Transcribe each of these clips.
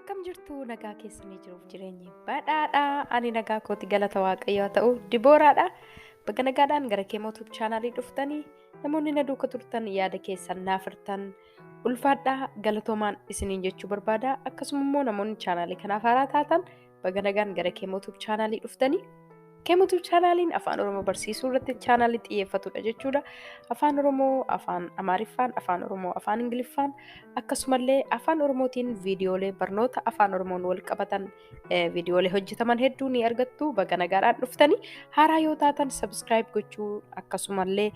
Akkam jirtu nagaa keessanii jiruuf jireenyi badhaadhaa. Ani nagaa kooti galata waaqayyoo ta'u Dibooraadha. Bakka nagaadhaan gara kee YouTube chaanaalii dhuftanii namoonni na duuka turtan yaada keessan naafirtan ulfaadhaa galatoomaan isiniin jechuu barbaada. Akkasuma immoo namoonni chaanaalii kanaaf haaraa taatan bakka nagaan gara kee YouTube chaanaalii dhuftanii YouTube chaanaaliin Afaan Oromoo barsiisuu irratti chaanaalii xiyyeeffatudha jechuudha. Afaan Oromoo, Afaan Amaariffaan, Afaan Oromoo, Afaan Ingiliffaan akkasumallee Afaan Oromootiin viidiyoolee barnoota Afaan Oromoon wal qabatan viidiyoolee hojjetaman hedduu ni argattu. Bakka nagaadhaan dhuftanii haaraa yoo taatan subscribe gochuu akkasumallee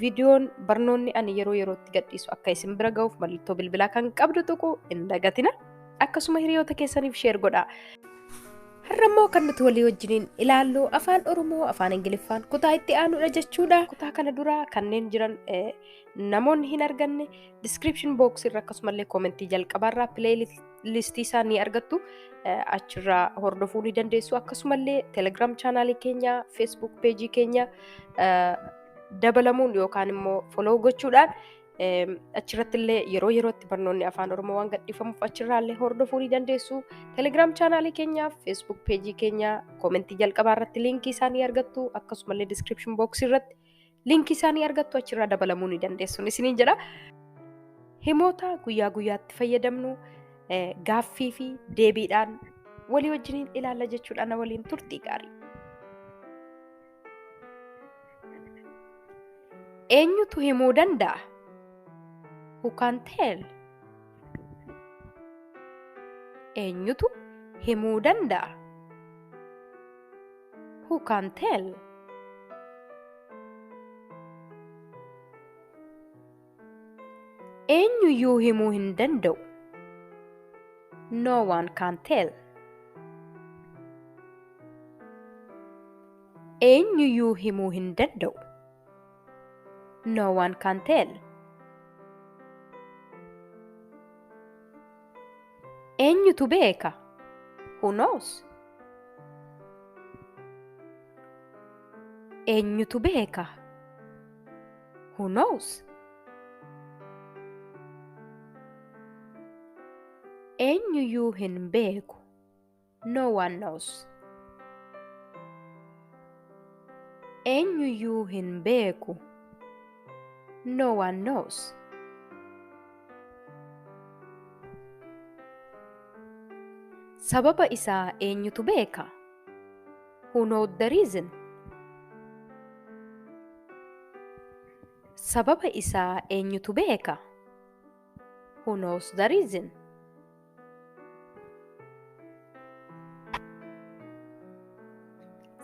viidiyoon barnoonni ani yeroo yerootti gadhiisu akka isin bira ga'uuf mallattoo bilbilaa kan qabdu tuquu hin dagatina. Akkasuma hiriyoota keessaniif share godhaa. Har'ammoo kan nuti walii wajjiniin ilaallu Afaan Oromoo, Afaan Ingiliffaan kutaa itti aanudha jechuudha. Kutaa kana dura kanneen jiran namoonni hin arganne description box irra akkasumallee koomentii jalqabaarraa playlist isaa ni argattu. Achirraa hordofuu ni dandeessu. Akkasumallee Telegram chaanaalii keenya, Facebook page keenya dabalamuun yookaan immoo follow gochuudhaan achirratti illee yeroo yerootti barnoonni Afaan Oromoo waan gadhiifamuuf achirraa illee hordofuu ni dandeessu. Telegram chaanaalii keenya, Facebook page keenya koomentii jalqabaa irratti liinkii isaanii argattu. Akkasumallee description box irratti liinkii isaanii argattu. Achirraa dabalamuu ni dandeessu isiniin jedha. Himoota guyyaa guyyaatti fayyadamnu gaaffii fi deebiidhaan walii wajjiniin ilaalla jechuudha. Na waliin turtii gaarii. Eenyutu himuu danda'a? Who can tell? Eenyutu himuu danda'a? Who can tell? Eenyuyyuu himuu hin danda'u. No one can tell. Eenyuyyuu himuu hin danda'u. No one can tell. Eenyutu beeka? Who knows? Eenyutu beeka? Who knows? Eenyuyyuu hin beeku. No one knows. Eenyuyyuu hin beeku. No one knows. Sababa isaa eenyutu beeka? Who knows the reason? Sababa isaa eenyutu beeka? Who knows the reason?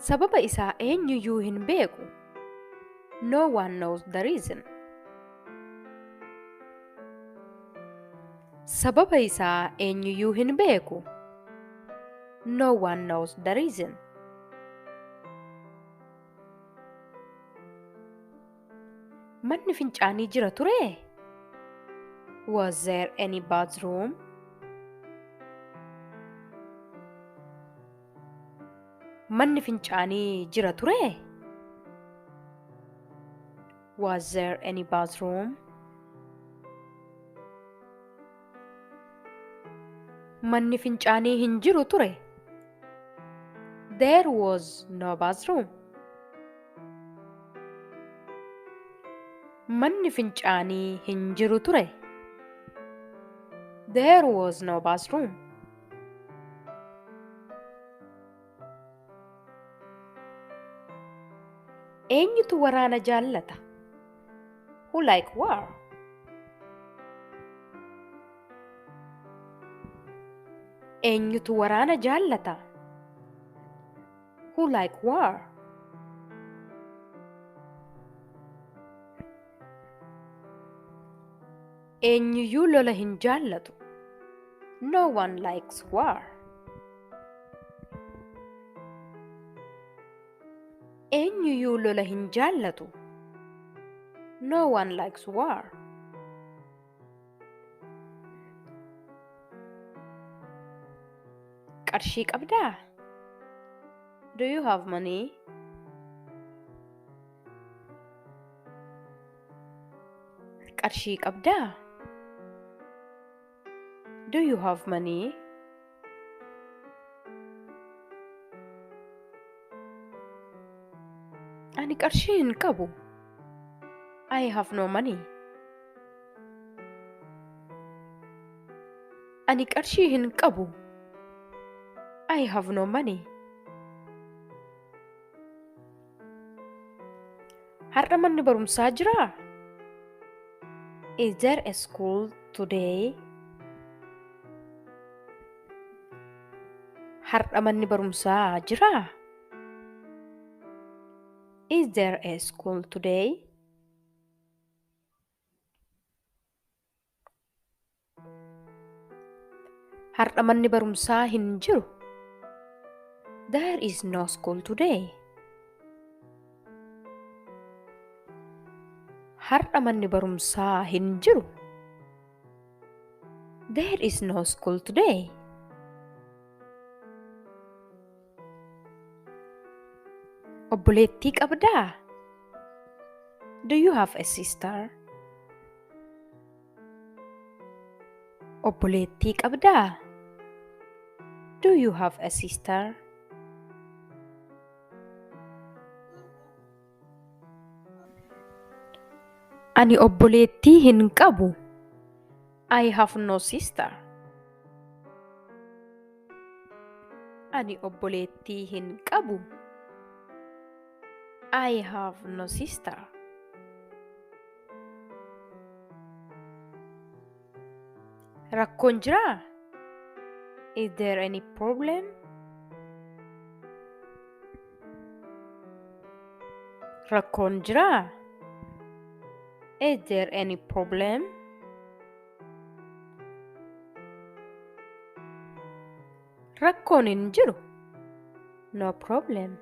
Sababa isaa eenyuyyuu hin beeku. No one knows the reason. Sababa isaa eenyuyyuu hin beeku. No one knows the reason. Manni fincaanii jira ture? Was there any bathroom? Manni fincaanii jira ture? Was there any bathroom? Manni fincaanii hin jiru ture? There was no bathroom. Manni fincaanii hin jiru ture? There was no bathroom. Eenyutu waraana jaallata? Who like war? Eenyutu waraana jaallata? Who like war? Eenyuyyuu lola hin jaallatu. No one likes war. Eenyuyyuu lola hin jaallatu. No one likes war. Qarshii qabdaa? Do you have money? Qarshii qabdaa? Do you have money? Ani qarshii hin qabu. I have no money. Ani qarshii hin qabu. I have no money. Har'a manni barumsaa jiraa? Is there a school today? Har'a manni barumsaa jiraa? Is there a school today? Har'a manni barumsaa hin jiru. There is no school today. Har'a manni barumsaa hin jiru. There is no school today. Obboleettii qabdaa? Do you have a sister? Obboleettii qabdaa? Do you have a sister? Ani obboleettii hin qabu. I have no sister. Ani obboleettii hin qabu. I have no sister. Rakkoon jiraa? Is there any problem? Rakkoon jiraa? Is there any problem? Rakkoon hin jiru. No problem.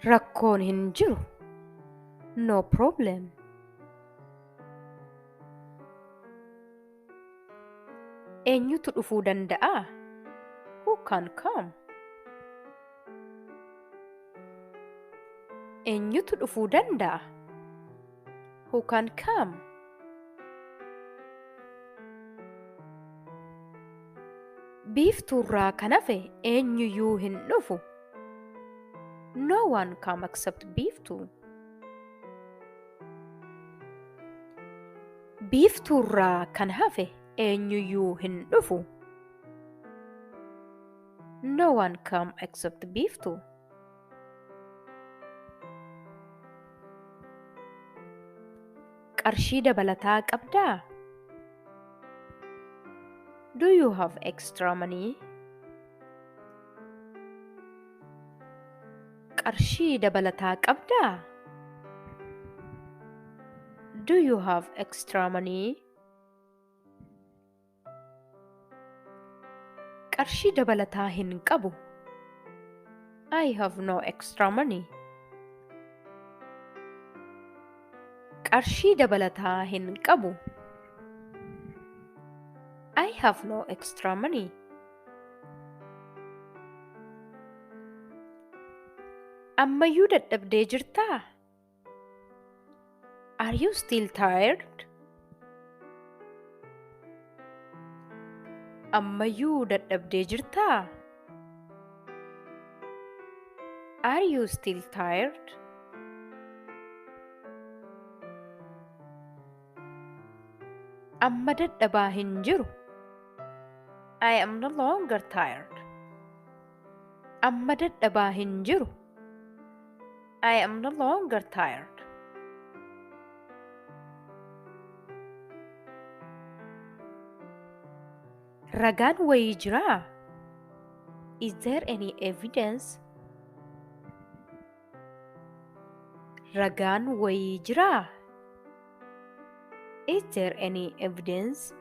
Rakkoon hin jiru. No problem. Eenyutu dhufuu danda'a? Who can come? Eenyutu dhufuu danda'a? Who can come? Biiftuurraa kan hafe eenyuyyuu hin dhufu. No one come except biiftuu. Biiftuurraa kan hafe eenyuyyuu hin dhufu. No one come except biiftuu. Qarshii dabalataa qabdaa? Do you have extra money? Qarshii dabalataa qabdaa? Do you have extra money? Qarshii dabalataa hin qabu. I have no extra money. Qarshii dabalataa hin qabu. I have no extra money. Ammayyuu dadhabdee jirtaa? Are you still tired? Ammayyuu dadhabdee jirtaa? Are you still tired? Amma dadhabaa hin jiru. I am no longer tired. Amma dadhabaa hin jiru. I am no longer tired. Ragaan wayii jiraa? Is there any evidence? Ragaan wayii jiraa? Is there any evidence?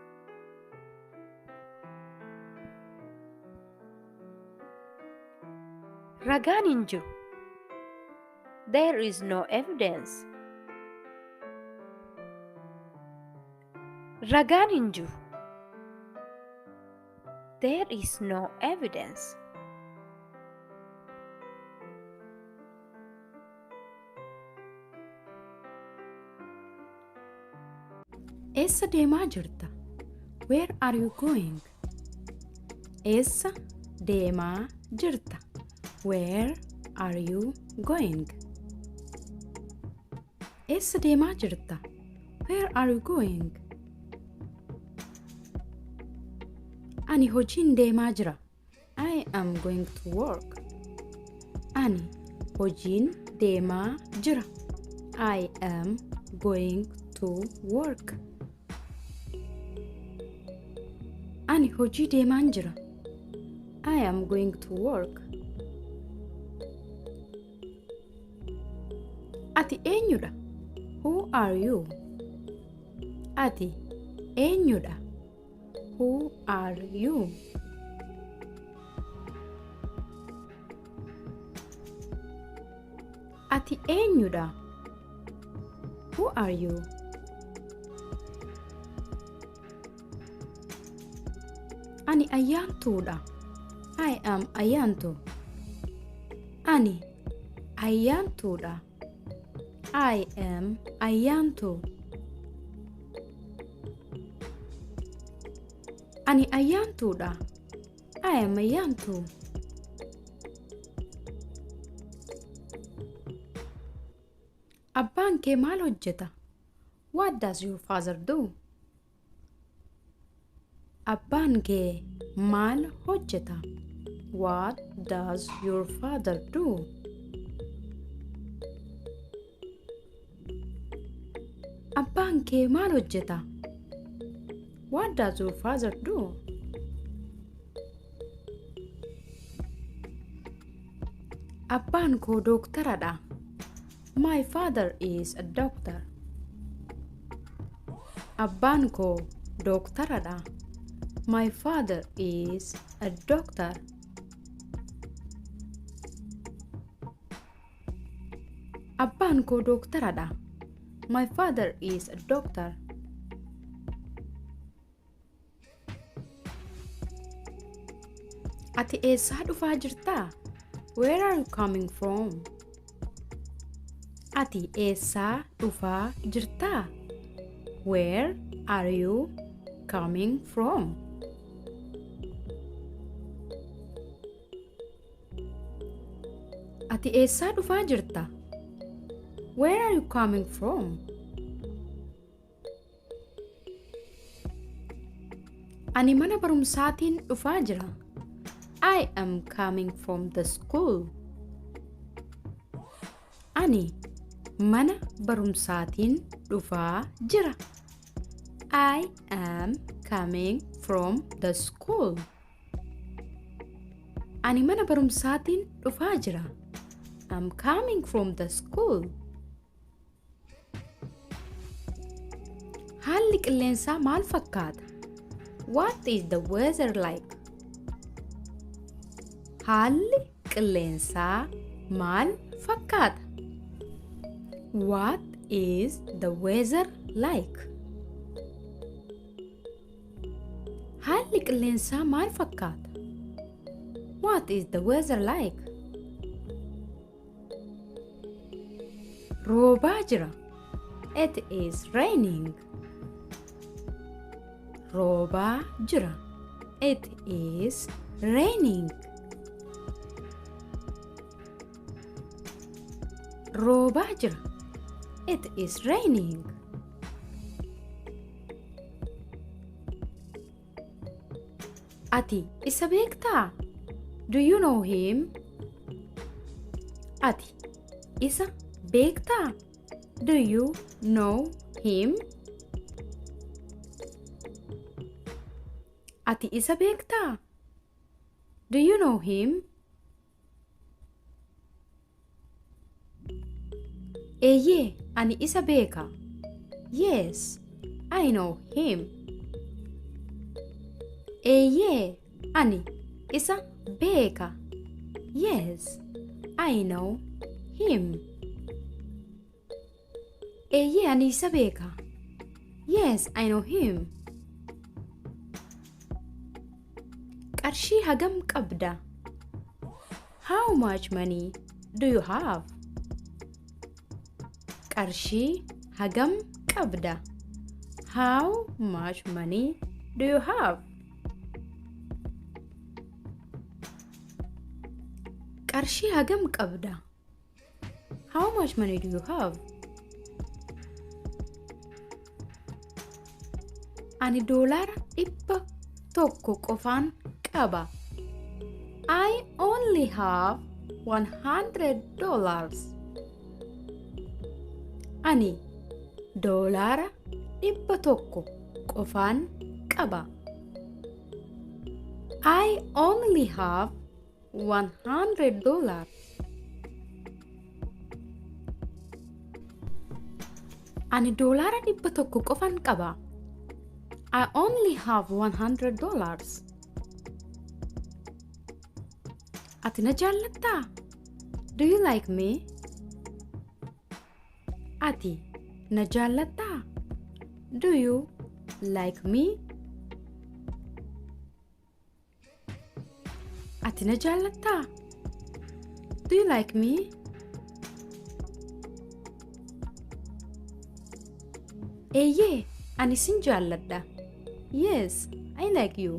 Ragaan hin jiru. There is no evidence. Ragaan hin jiru. There is no evidence. Eessa deemaa jirta? Where are you going? Eessa deemaa jirta? Where are you going? Eessa deemaa jirta? Where are you going? Ani hojiin deemaa jira. I am going to work. Ani hojiin deemaa jira. I am going to work. Ani hojii deemaan jira. I am going to work. Ati eenyudha? Who are you? Ati eenyudha? Who are you? Ati eenyudha? Who are you? Ani ayyaantuudha. I am ayyaantu. Ani ayyaantuudha. I am ayyaantu. Ani ayyaantuudha. I am ayyaantu. Abbaan kee maal hojjeta? What does your father do? Abbaan kee maal hojjeta? What does your father do? Abbaan kee maal hojjeta? What does your father do? Abbaan koo dooktaradha. My father is a doctor. Abbaan koo dooktaradha. My father is a doctor. Abbaan koo dooktaradha. My father is a doctor. Ati eessaa dhufaa jirtaa? Where are you coming from? Ati eessaa dhufaa jirtaa? Where are you coming from? Ati eessaa dhufaa jirta? Where are you coming from? Ani mana barumsaatiin dhufaa jira. I am coming from the school. Ani mana barumsaatiin dhufaa jira. I am coming from the school. Ani mana barumsaatiin dhufaa jira. I'm coming from the school. Haalli qilleensaa maal fakkaata? What is the weather like? Haalli qilleensaa maal fakkaata? What is the weather like? Haalli qilleensaa maal fakkaata? What is the weather like? Roobaa jira. It is raining. Roobaa jira. It is raining. Roobaa jira. It is raining. Ati isa beektaa? Do you know him? Ati isa beektaa? Do you know him? Ati isa beektaa? Do you know him? Eeyyee, ani isa beeka. Yes, I know him. Eeyyee, ani isa beeka. Yes, I know him. Eeyyee, ani isa beeka. Yes, I know him. Qarshii hagam qabda? How much money do you have? Qarshii hagam qabda? How much money do you have? qarshii hagam qabda? How much money do you have? Ani doolara 100 qofaan qaba. I only have $100. Ani doolara 100 qofaan qaba. I only have $100. Ani doolara 100 qofaan qaba. I only have $100. Ati na jaallatta? Do you like me? Ati na jaallatta? Do you like me? Ati na jaallatta? Do you like me? Eeyyee, ani sin jaalladha. Yes, I like you.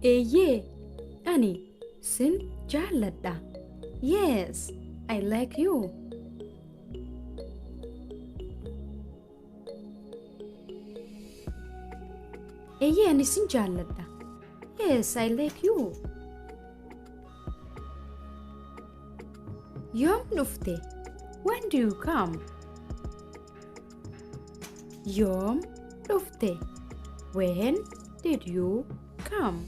Eeyyee, ani sin jaalladha. Yes, I like you. Eeyyee, ani sin jaalladha. Yes, I like you. Yoom dhufte? When do you come? Yoom dhufte? When did you come?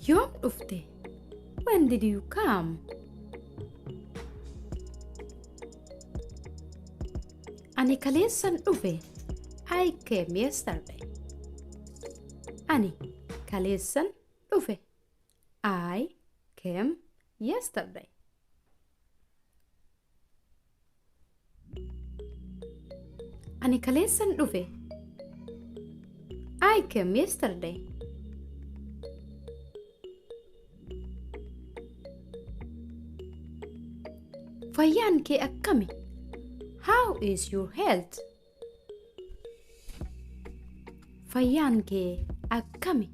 Yoom dhufte? When did you come? Ani kaleessan dhufe. I came yesterday. Ani kaleessan dhufe. I came yesterday. Ani kaleessan dhufe. I came yesterday. Fayyaan kee akkami? How is your health? Fayyaan kee akkami?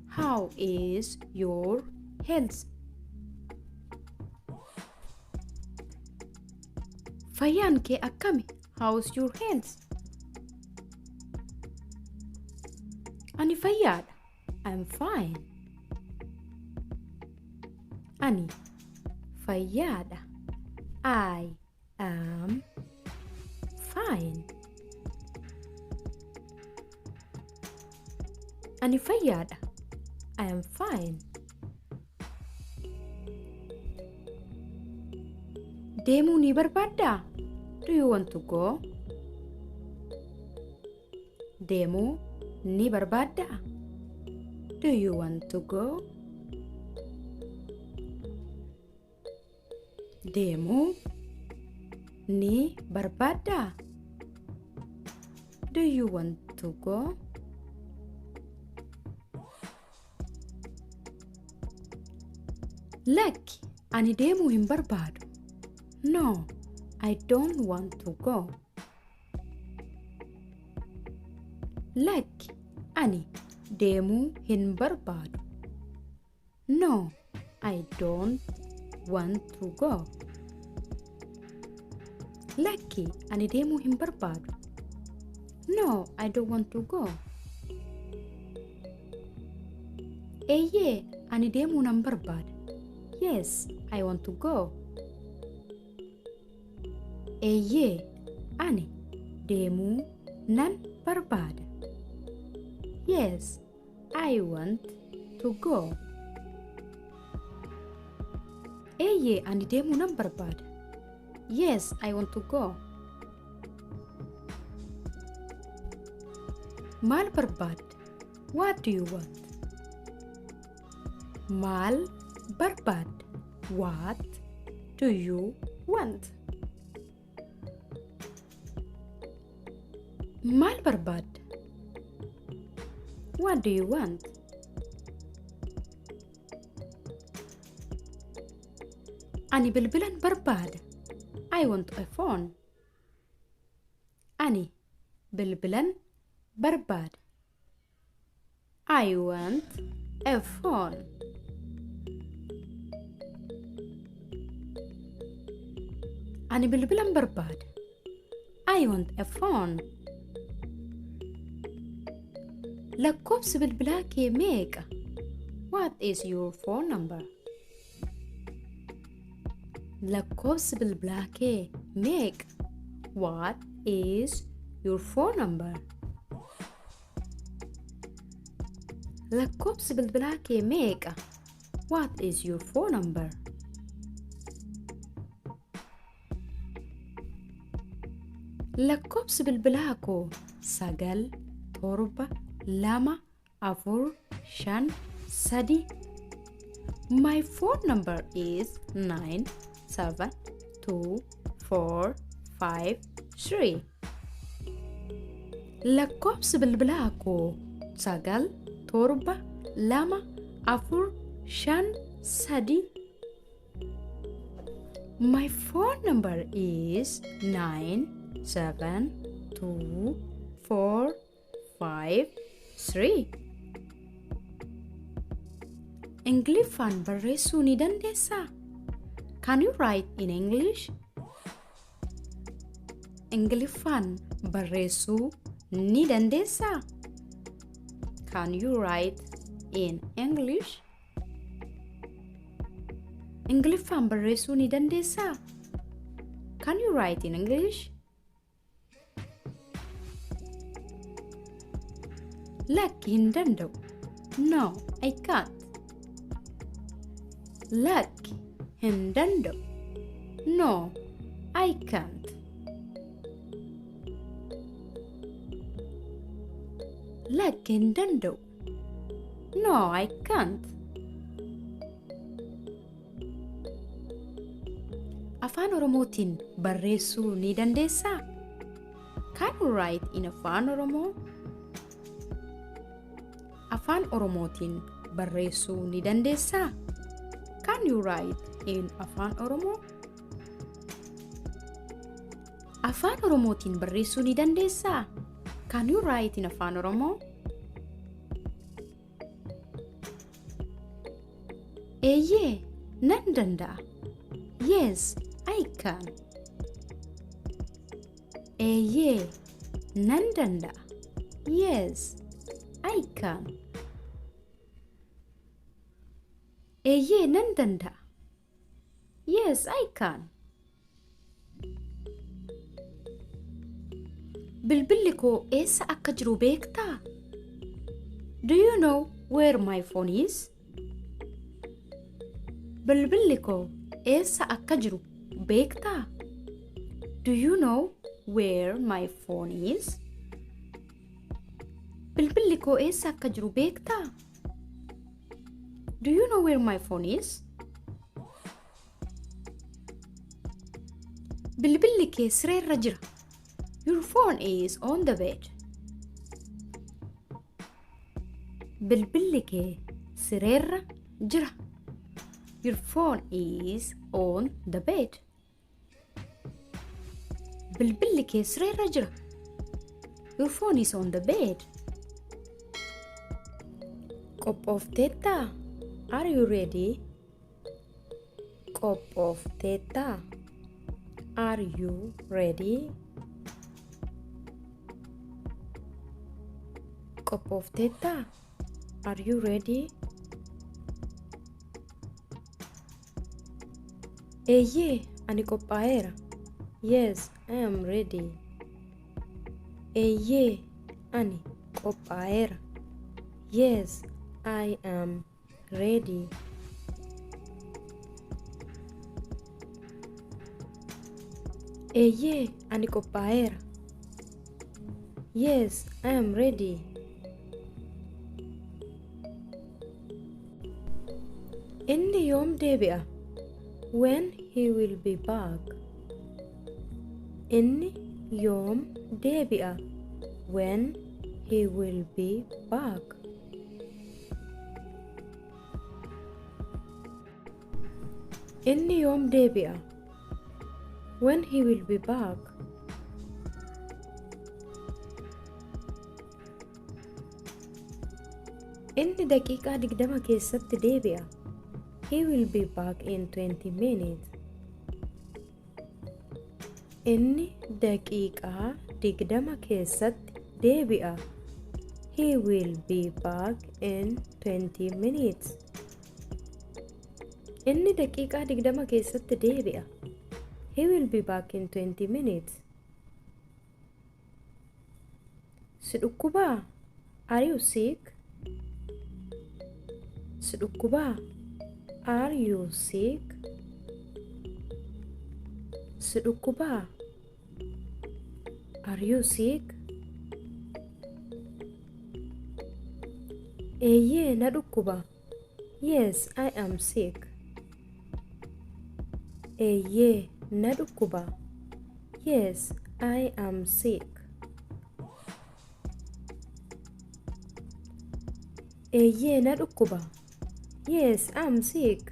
How is your health? Fayyaan kee akkami? How's your health? Ani fayyaadha. I'm fine. Ani fayyaadha. I am fine. Ani fayyaadha. I am fine. Deemuu ni barbaaddaa? Do you want to go? Deemuu ni barbaaddaa? Do you want to go? Deemuu ni barbaaddaa? Do you want to go? Lakki, ani deemuu hin barbaadu. No, I don't want to go. Lakki, ani deemuu hin barbaadu. No, I don't want to go. Lakki, ani deemuu hin barbaadu. No, I don't want to go. Eeyyee, ani deemuu nan barbaada. Yes, I want to go. Eeyyee, ani deemuu nan barbaada. Yes, I want to go. Eeyyee, ani deemuu nan barbaada. Yes, I want to go. Maal barbaadda? What do you want? Maal barbaadda? What do you want? Maal barbaadda? What do you want? Ani bilbilan barbaada. I want a phone. Ani bilbilan barbaada. I want a phone. Ani bilbilan barbaada. I want a phone. Lakkoobsi bilbilaa kee meeqa? What is your phone number? Lakkoobsi bilbilaa kee meeqa? What is your phone number? Lakkoobsi bilbilaa kee meeqa? What is your phone number? Lakkoobsi bilbilaa koo 9 7 2 4 5 3. My phone number is 9 7 2 4 5 3. Lakkoobsi bilbilaa koo 9 7 2 4 5 3. My phone number is 9 7 2 4 5 3. Ingiliffaan barreessuu ni dandeessaa? Can you write in English? Ingiliffaan barreessuu ni dandeessaa? Can you write in English? Ingiliffaan barreessuu ni dandeessaa? Can you write in English? Lakki hin danda'u. No, I can't. Lakki hin danda'u. No, I can't. Lakki hin danda'u. No, I can't. Afaan Oromootiin barreessuu ni dandeessaa? Can you write in Afaan Oromoo? Afaan Oromootiin barreessuu ni dandeessaa? Can you write in Afaan Oromoo? Afaan Oromootiin barreessuu ni dandeessaa? Can you write in Afaan Oromoo? Eeyyee, nan danda'a. Yes, I can. Eeyyee, nan danda'a. Yes, I can. Eeyyee, nan danda'a. Yes, I can. Bilbilli koo eessa akka jiru beektaa? Do you know where my phone is? Bilbilli koo eessa akka jiru beektaa? Do you know where my phone is? Bilbilli koo eessa akka jiru beektaa? Do you know where my phone is? Bilbilli kee sireerra jira. Your phone is on the bed. Bilbilli kee sireerra jira. Your phone is on the bed. Bilbilli kee sireerra jira. Your phone is on the bed. Qophoofteettaa? Are you ready? Qophoofteettaa? Are you ready? Qophoofteettaa? Are you ready? Eeyyee, ani qophaa'eera. Yes, I am ready. Eeyyee, ani qophaa'eera. Yes, I am ready. Eeyyee, ani qophaa'eera. Yes, I am ready. Inni yoom deebi'a? When he will be back. Inni yoom deebi'a? When he will be back. Inni yoom deebi'a? When he will be back. Inni daqiiqaa 20 keessatti deebi'a. He will be back in 20 minutes. Inni daqiiqaa 20 keessatti deebi'a. He will be back in 20 minutes. Inni daqiiqaa 20 keessatti deebi'a. He will be back in 20 minutes. Si dhukkubaa? Are you sick? Si dhukkubaa? Are you sick? Si dhukkubaa? Are you sick? Eeyyee na dhukkuba. Yes, I am sick. Eeyyee na dhukkuba. Yes, I am sick. Eeyyee na dhukkuba. Yes, I'm sick.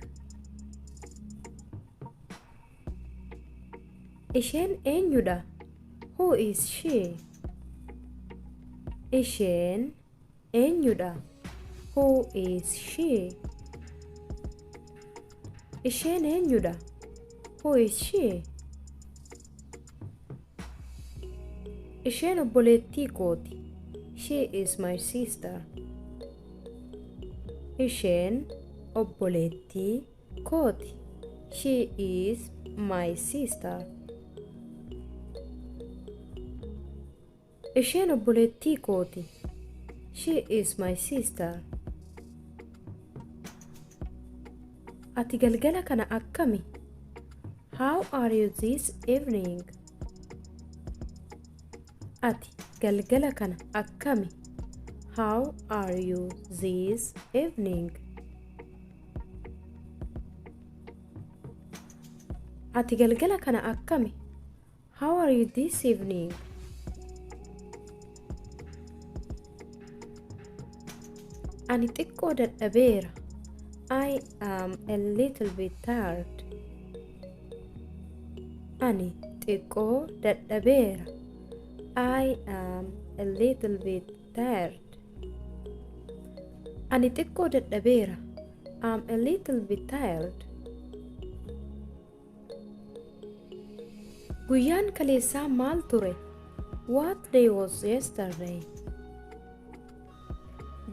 Isheen eenyudha? Who is she? Isheen eenyudha? Who is she? Isheen eenyudha? Who is she? Isheen obboleettii kooti. She is my sister. Isheen obboleettii kooti. She is my sister. Isheen obboleettii kooti. She is my sister. Ati galgala kana akkami? How are you this evening? Ati galgala kana akkami? How are you this evening? Ati galgala kana akkami? How are you this evening? Ani xiqqoo dadhabeera. I am a little bit tired. Ani xiqqoo dadhabeera. I am a little bit tired. Ani xiqqoo dadhabeera. I'm a little bit tired. Guyyaan kaleessaa maal ture? What day was yesterday?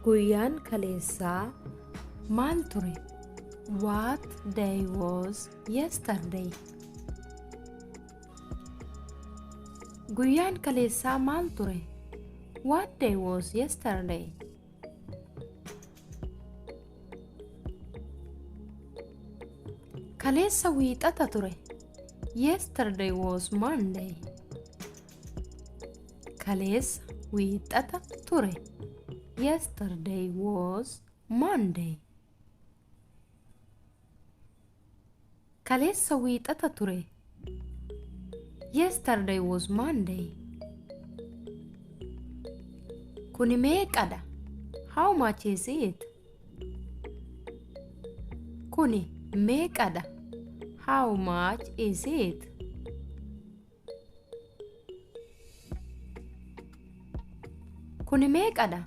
Guyyaan kaleessaa maal ture? What day was yesterday? Guyyaan kaleessaa maal ture? What day was yesterday? Kaleessa wiixata ture. Yesterday was Monday. Kaleessa wiixata ture. Yesterday was Monday. Kaleessa wiixata ture. Yesterday was Monday. Kuni meeqadha? How much is it? Kuni meeqadha? How much is it? Kuni meeqadha?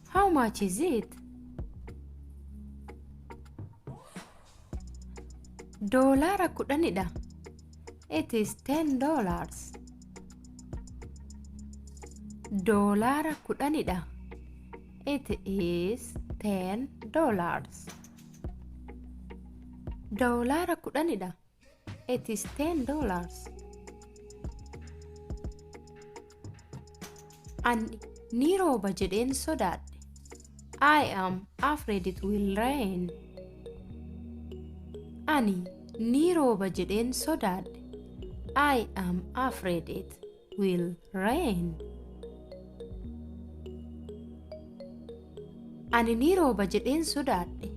How much is it? Doolara kudhanidha. It is $10. Doolara kudhanidha. It is $10. Doolara kudhanidha. It is $10. Ani ni rooba jedheen sodaadhe. I am afraid it will rain. Ani ni rooba jedheen sodaadhe. I am afraid it will rain. Ani ni rooba jedheen sodaadhe.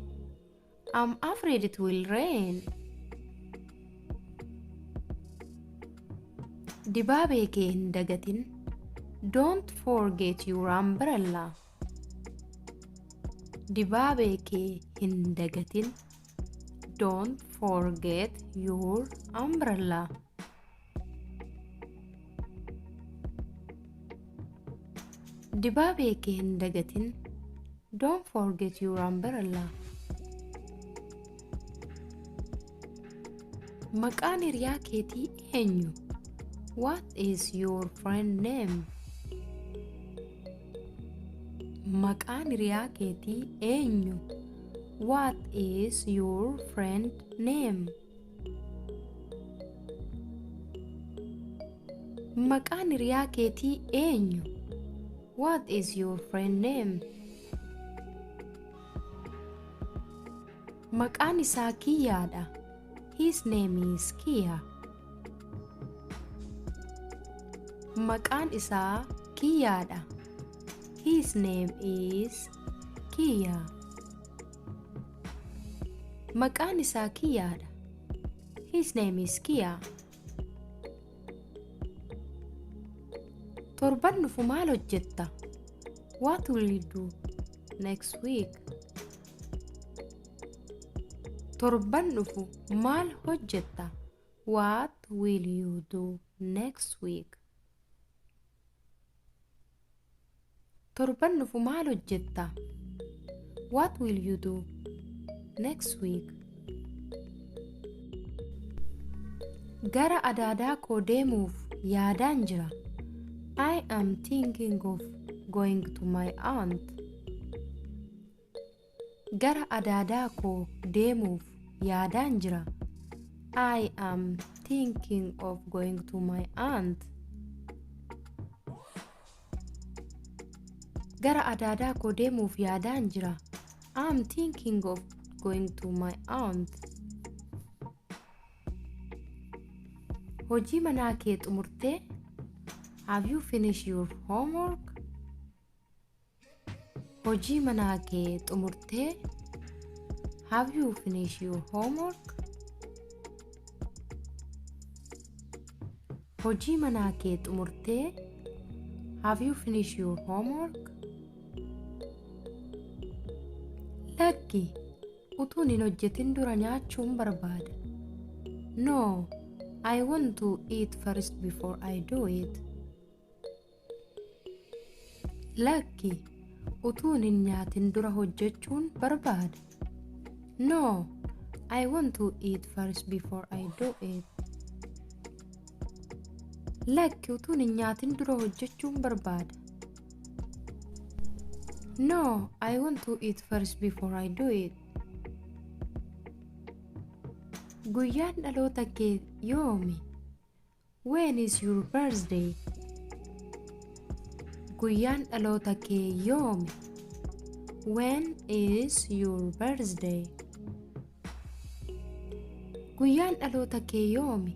I'm afraid it will rain. Dibaabee kee hin dagatin. Don't forget your umbrella. Dibaabee kee hin dagatin. Don't forget your umbrella. Dibaabee kee hin dagatin. Don't forget your umbrella. Maqaan hiriyaa keetii eenyu? What is your friend name? Maqaan hiriyaa keetii eenyu? What is your friend name? Maqaan hiriyaa keetii eenyu? What is your friend name? Maqaan isaa Kiyyaadha. His name is Kiya. Maqaan isaa Kiyyaadha. His name is Kiya. Maqaan isaa Kiyyaadha. His name is Kiya. Torban dhufu maal hojjetta? What will you do next week? Torban dhufu maal hojjetta? What will you do next week? Torban dhufu maal hojjetta? What will you do next week? Gara adaadaa koo deemuuf yaadaan jira. I am thinking of going to my aunt. Gara adaadaa koo deemuuf yaadaan jira. I am thinking of going to my aunt. Gara adaadaa koo deemuuf yaadaan jira. I am thinking of going to my aunt. Hojii manaa kee xumurtee? Have you finished your homework? Hojii manaa kee xumurtee? Have you finished your homework? Hojii manaa kee xumurtee? Have you finished your homework? Lakki, utuun hin hojjetin dura nyaachuun barbaada. No, I want to eat first before I do it. Lakki, utuun hin nyaatin dura hojjechuun barbaada. No, I want to eat first before I do it. Lakki, utuun hin nyaatin dura hojjechuun barbaada. No, I want to eat first before I do it. Guyyaan dhaloota kee yoomi? When is your birthday? Guyyaan dhaloota kee yoomi? When is your birthday? Guyyaan dhaloota kee yoomi?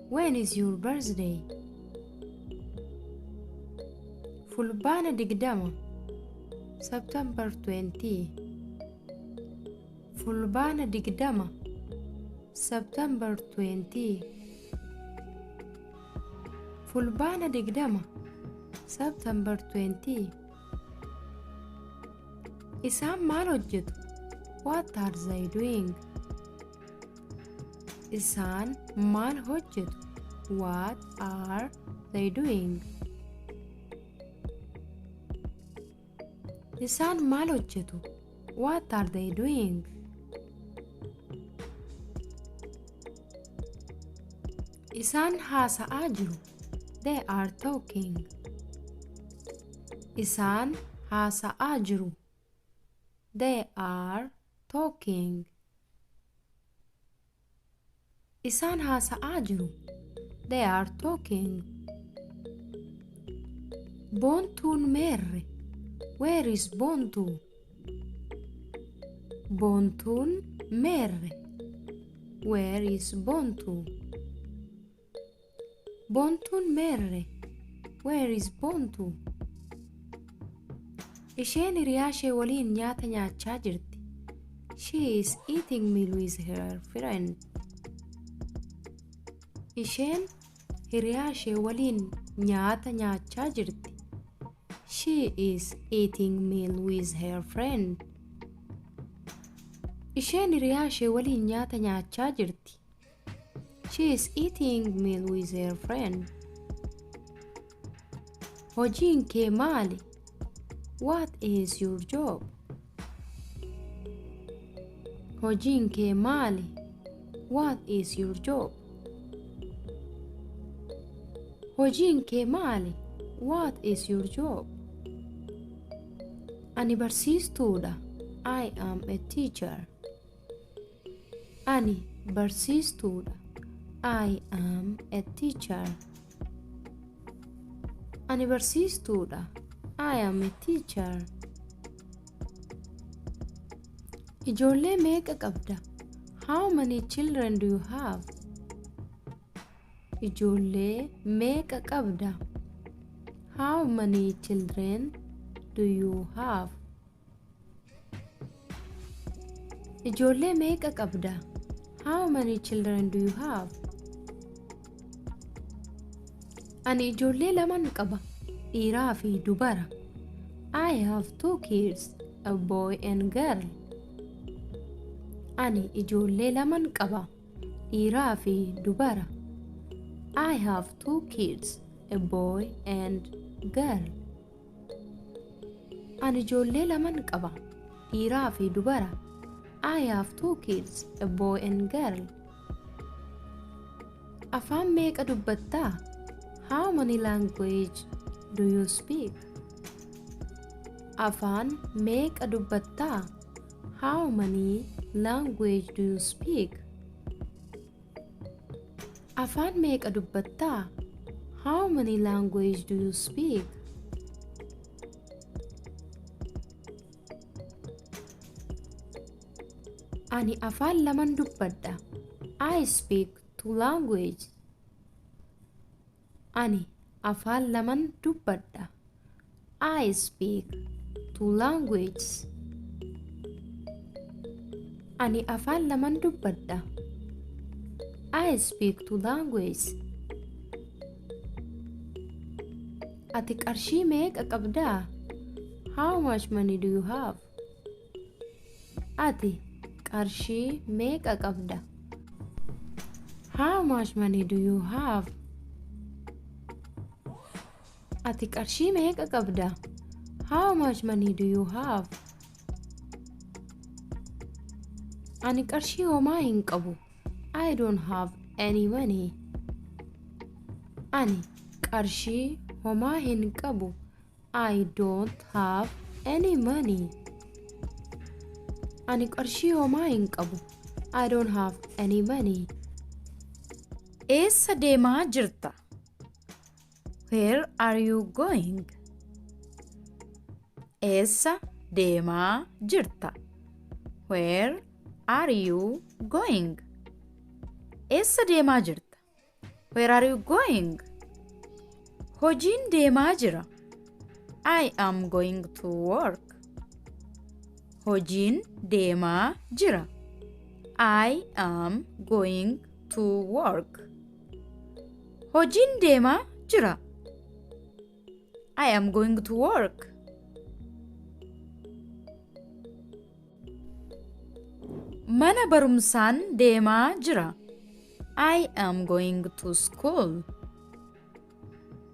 When is your birthday? Fulbaana 20 September 20. Fulbaana 20 September 20. Fulbaana 20 September 20. Isaan maal hojjetu? What are they doing? Isaan maal hojjetu? What are they doing? Isaan maal hojjetu? What are they doing? Isaan haasa'aa jiru. They are talking. Isaan haasa'aa jiru. They are talking. Isaan haasa'aa jiru. They are talking. Boontuun meerre. Where is Bontu? Boontuun meerre. Where is Bontu? Boontuun meerre. Where is Bontu? Isheen hiriyaa ishee waliin nyaata nyaachaa jirti. She is eating meal with her friend. Isheen hiriyaa ishee waliin nyaata nyaachaa jirti. She is eating meal with her friend. Isheen hiriyaa ishee waliin nyaata nyaachaa jirti. She is eating meal with her friend. Hojiin kee maali? What is your job? Hojiin kee maali? What is your job? Hojiin kee maali? What is your job? Ani barsiistuudha. I am a teacher. Ani barsiistuudha. I am a teacher. Ani barsiistuudha. I am a teacher. Ijoollee meeqa qabda? How many children do you have? Ijoollee meeqa qabda? How many children do you have? Ijoollee meeqa qabda? How many children do you have? Ani ijoollee laman qaba. Dhiiraa fi dubara. I have two kids, a boy and girl. Ani ijoollee laman qaba. Dhiiraa fi dubara. I have two kids, a boy and girl. Ani ijoollee laman qaba. Dhiiraa fi dubara. I have two kids, a boy and girl. Afaan meeqa dubbattaa? How many languages do you speak? Afaan meeqa dubbattaa? How many languages do you speak? Afaan meeqa dubbattaa? How many languages do you speak? Ani afaan laman dubbadha. I speak two languages. Ani afaan laman dubbadha. I speak two languages. Ani afaan laman dubbadha. I speak two languages. Ati qarshii meeqa qabdaa? How much money do you have? Ati qarshii meeqa qabda? How much money do you have? Ati qarshii meeqa qabda? How much money do you have? Ani qarshii homaa hin qabu. I don't have any money. Ani qarshii homaa hin qabu. I don't have any money. Ani qarshii homaa hin qabu. I don't have any money. Eessa deemaa jirta? Where are you going? Eessa deemaa jirta? Where are you going? Eessa deemaa jirta? Where are you going? Hojiin deemaa jira. I am going to work. Hojiin deemaa jira. I am going to work. Hojiin deemaa jira. I am going to work. Mana barumsaan deemaa jira. I am going to school.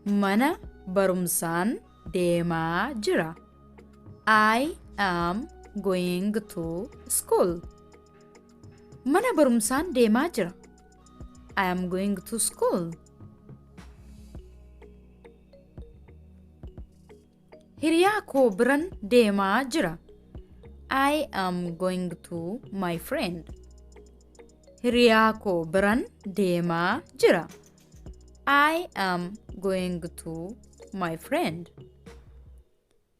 Mana barumsaan deemaa jira. I am going to school. Mana barumsaan deemaa jira. I am going to school. Hiriyaa koo biran deemaa jira. I am going to my friend. Hiriyaa koo biran deemaa jira. I am going to my friend.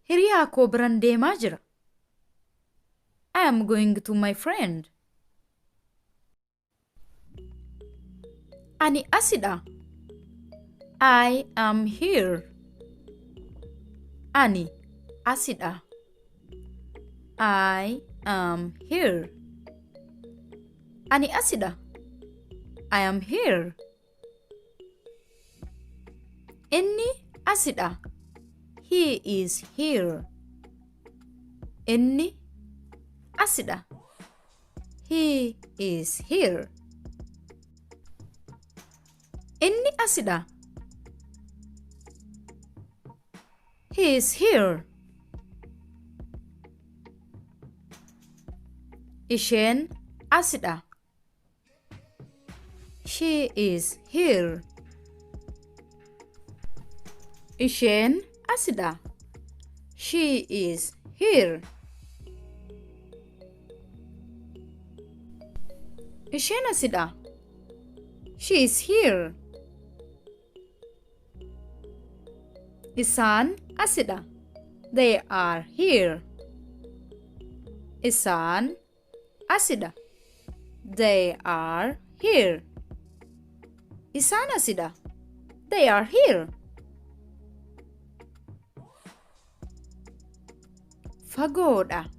Hiriyaa koo biran deemaa jira. I am going to my friend. Ani asidha. I am here. Ani asidha. I am here. Ani asidha. I am here. Inni asidha. He is here. Inni asidha. He is here. Inni asidha. He is here. Isheen asidha. She is here. Isheen asidha. She is here. Isheen asidha. She is here. Isaan asidha. They are here. Isaan asidha. They are here. Isaan asidha. They are here. Fagoodha.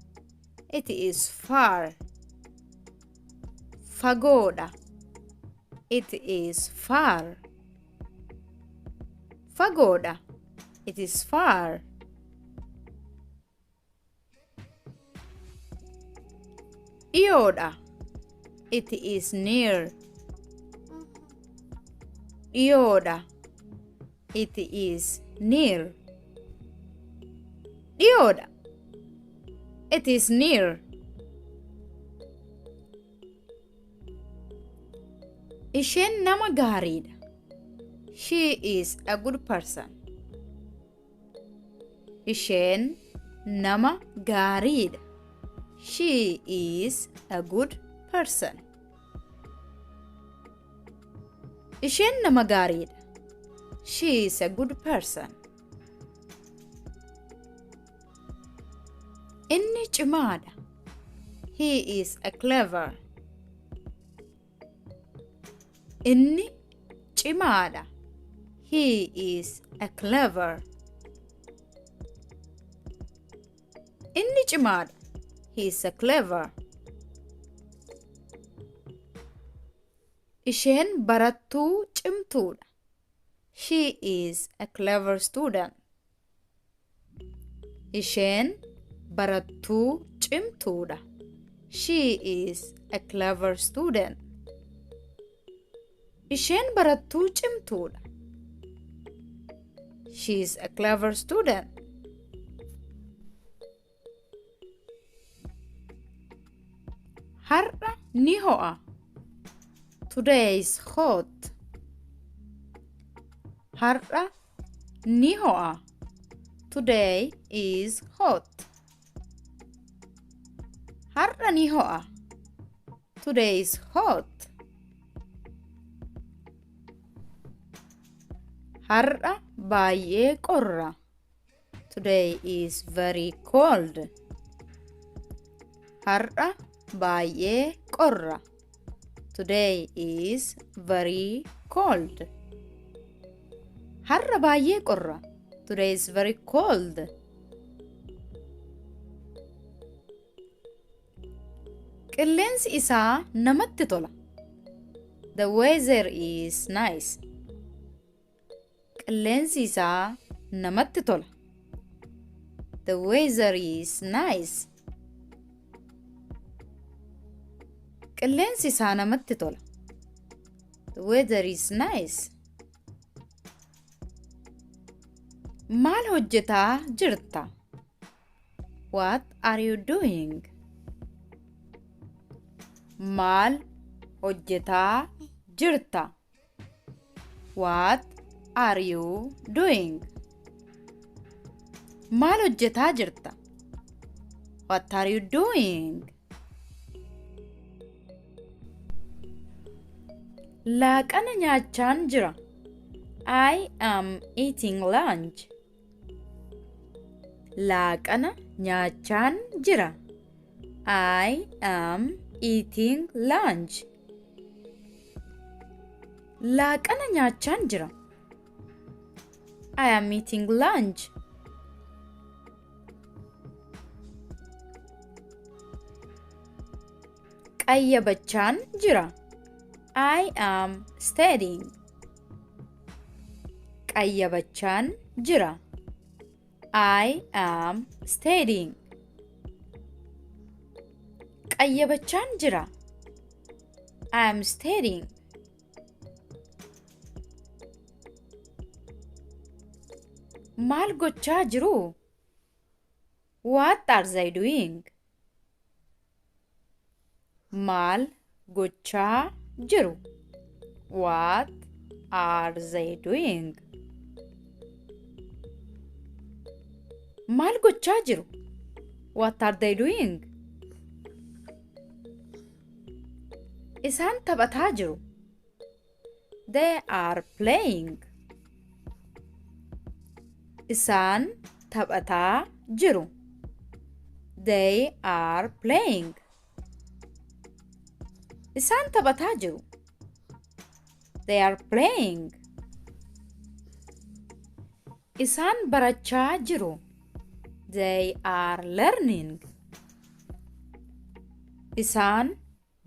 It is far. Fagoodha. It is far. Fagoodha. It is far. Dhiyoodha. It is near. Dhiyoodha. It is near. Dhiyoodha. It is near. Isheen nama gaariidha. She is a good person. Isheen nama gaariidha. She is a good person. Isheen nama gaariidha. She is a good person. Inni cimaadha. He is a clever. Inni cimaadha. He is a clever. Inni cimaadha. He is a clever. Isheen barattuu cimtuudha. She is a clever student. Isheen barattuu cimtuudha. She is a clever student. Isheen barattuu cimtuudha. She is a clever student. Har'a ni ho'a. Today is hot. Har'a ni ho'a. Today is hot. Har'a ni ho'a. Today is hot. Har'a baay'ee qorra. Today is very cold. Har'a baay'ee qorra. Today is very cold. Har'a baay'ee qorra. Today is very cold. Qilleensi isaa namatti tola. The weather is nice. Qilleensi isaa namatti tola. The weather is nice. Qilleensi isaa namatti tola. The weather is nice. Maal hojjetaa jirta? What are you doing? Maal hojjetaa jirta? What are you doing? Maal hojjetaa jirta? What are you doing? Laaqana nyaachaan jira. I am eating lunch. Laaqana nyaachaan jira. I am eating lunch. Laaqana nyaachaan jira. I am eating lunch. Qayyabachaan jira. I am studying. Qayyabachaan jira. I am studying. Qayyabachaan jira. I am studying. Maal gochaa jiru? What are they doing? Maal gochaa jiru? What are they doing? Maal gochaa jiru? What are they doing? Isaan taphataa jiru. They are playing. Isaan taphataa jiru. They are playing. Isaan taphataa jiru. They are playing. Isaan barachaa jiru. They are learning. Isaan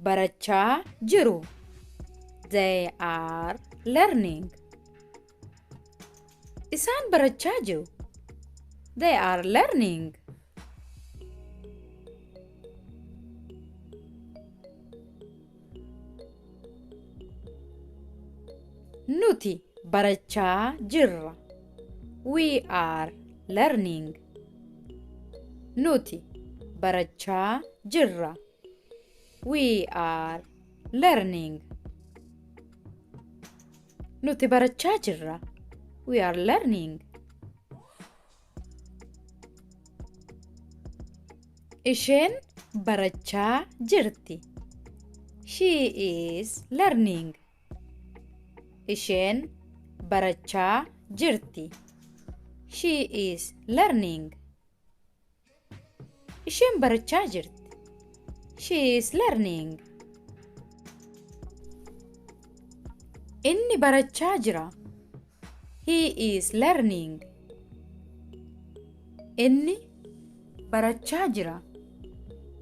barachaa jiru. They are learning. Isaan barachaa jiru. They are learning. Nuti barachaa jirra. We are learning. Nuti barachaa jirra. We are learning. Nuti barachaa jirra. We are learning. Isheen barachaa jirti. She is learning. Isheen barachaa jirti. She is learning. Isheen barachaa jirti. She is learning. Inni barachaa jira. He is learning. Inni barachaa jira.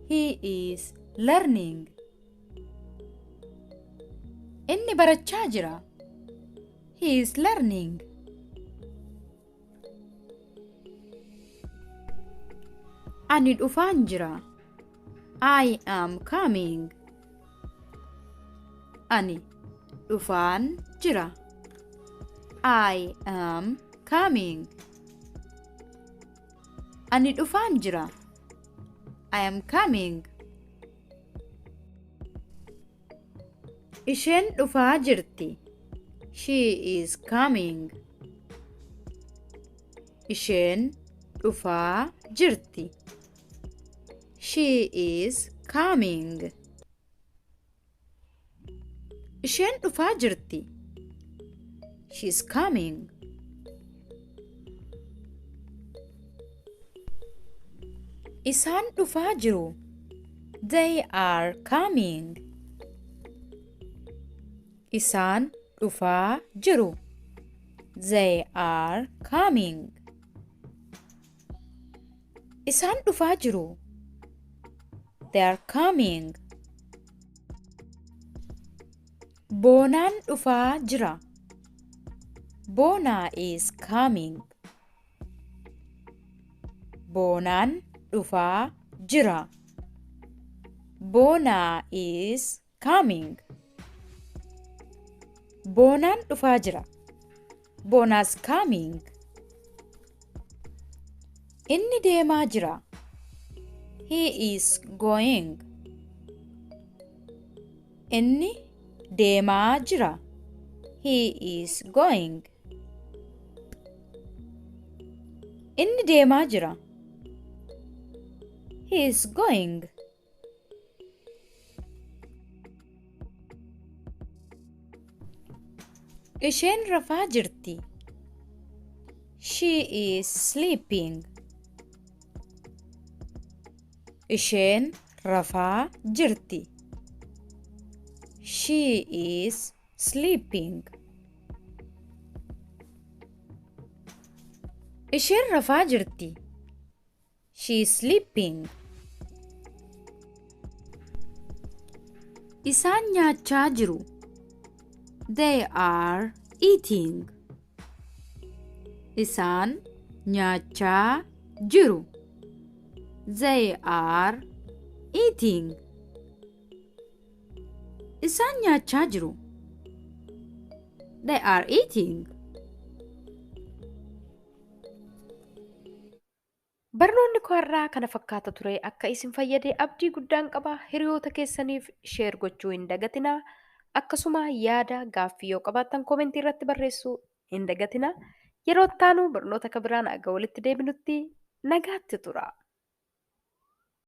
He is learning. Inni barachaa jira. He is learning. Ani dhufaan jira. I am coming. Ani dhufaan jira. I am coming. Ani dhufaan jira. I am coming. Isheen dhufaa jirti. She is coming. Isheen dhufaa jirti. She is coming. Isheen dhufaa jirti. She is coming. Isaan dhufaa jiru. They are coming. Isaan dhufaa jiru. They are coming. Isaan dhufaa jiru. They are coming. Boonaan dhufaa jira. Boona is coming. Boonaan dhufaa jira. Boona is coming. Boonaan dhufaa jira. Boona's coming. Inni deemaa jira. He is going. Inni deemaa jira. He is going. Inni deemaa jira. He is going. Isheen rafaa jirti. She is sleeping. Isheen rafaa jirti. She is sleeping. Isheen rafaa jirti. She is sleeping. Isaan nyaachaa jiru. They are eating. Isaan nyaachaa jiru. They are eating. Isaan nyaachaa jiru. They are eating. Barnoonni koo har'aa kana fakkaata ture. Akka isin fayyade abdii guddaan qaba. Hiriyoota keessaniif sheer gochuu hin dagatinaa. Akkasuma yaada gaaffii yoo qabaattan koomentii irratti barreessuu hin dagatinaa. Yeroo itti aanu barnoota kan biraan aga walitti deebinutti nagaatti tura.